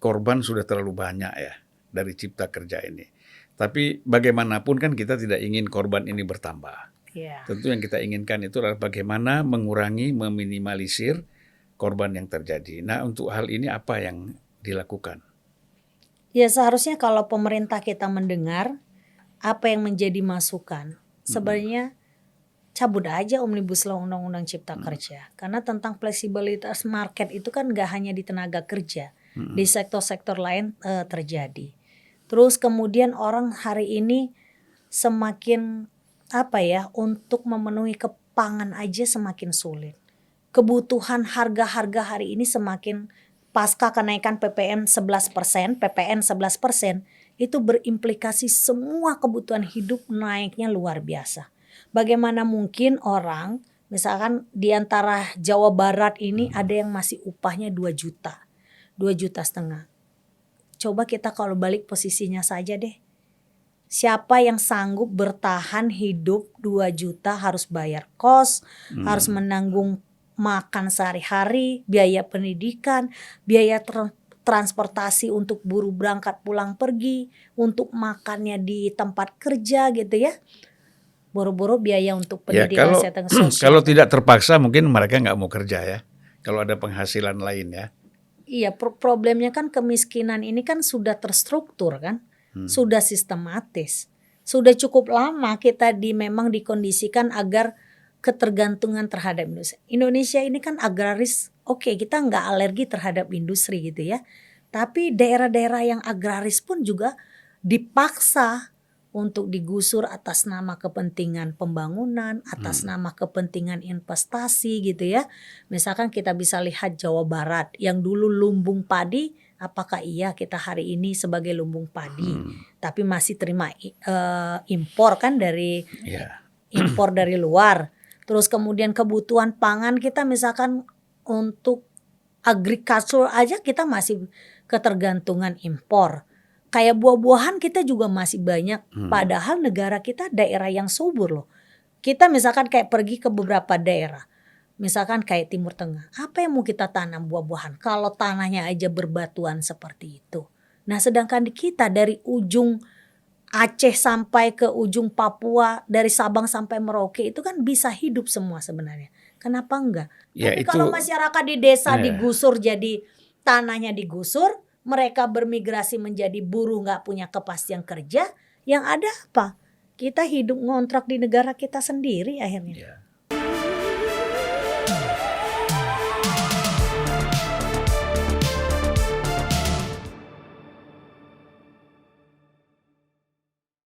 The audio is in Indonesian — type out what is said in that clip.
korban sudah terlalu banyak ya dari cipta kerja ini. Tapi bagaimanapun kan kita tidak ingin korban ini bertambah. Iya. Tentu yang kita inginkan itu adalah bagaimana mengurangi, meminimalisir korban yang terjadi. Nah, untuk hal ini apa yang dilakukan? Ya seharusnya kalau pemerintah kita mendengar apa yang menjadi masukan, sebenarnya cabut aja Omnibus Law Undang-Undang Cipta Kerja. Karena tentang fleksibilitas market itu kan gak hanya di tenaga kerja, di sektor-sektor lain terjadi. Terus kemudian orang hari ini semakin untuk memenuhi kepangan aja semakin sulit. Kebutuhan harga-harga hari ini semakin pasca kenaikan PPN 11%, itu berimplikasi semua kebutuhan hidup naiknya luar biasa. Bagaimana mungkin orang, misalkan di antara Jawa Barat ini ada yang masih upahnya 2 juta, 2,5 juta. Coba kita kalau balik posisinya saja deh. Siapa yang sanggup bertahan hidup 2 juta harus bayar kos, harus menanggung makan sehari-hari, biaya pendidikan, biaya transportasi untuk buruh berangkat pulang pergi, untuk makannya di tempat kerja gitu ya. Boro-boro biaya untuk pendidikan kesehatan sosial. Kalau tidak terpaksa mungkin mereka nggak mau kerja ya. Kalau ada penghasilan lain ya. Iya, problemnya kan kemiskinan ini kan sudah terstruktur kan, sudah sistematis, sudah cukup lama kita memang dikondisikan agar ketergantungan terhadap industri. Indonesia ini kan agraris, oke, kita nggak alergi terhadap industri gitu ya, tapi daerah-daerah yang agraris pun juga dipaksa untuk digusur atas nama kepentingan pembangunan, atas nama kepentingan investasi gitu ya. Misalkan kita bisa lihat Jawa Barat yang dulu lumbung padi, apakah iya kita hari ini sebagai lumbung padi, tapi masih terima impor kan impor dari luar. Terus kemudian kebutuhan pangan kita misalkan untuk agriculture aja kita masih ketergantungan impor. Kayak buah-buahan kita juga masih banyak, padahal negara kita daerah yang subur loh. Kita misalkan kayak pergi ke beberapa daerah, misalkan kayak Timur Tengah, apa yang mau kita tanam buah-buahan kalau tanahnya aja berbatuan seperti itu. Nah sedangkan di kita dari ujung Aceh sampai ke ujung Papua, dari Sabang sampai Merauke itu kan bisa hidup semua sebenarnya. Kenapa enggak? Ya, Tapi itu, kalau masyarakat di desa digusur, jadi tanahnya digusur, mereka bermigrasi menjadi buruh gak punya kepastian kerja, yang ada apa? Kita hidup ngontrak di negara kita sendiri akhirnya.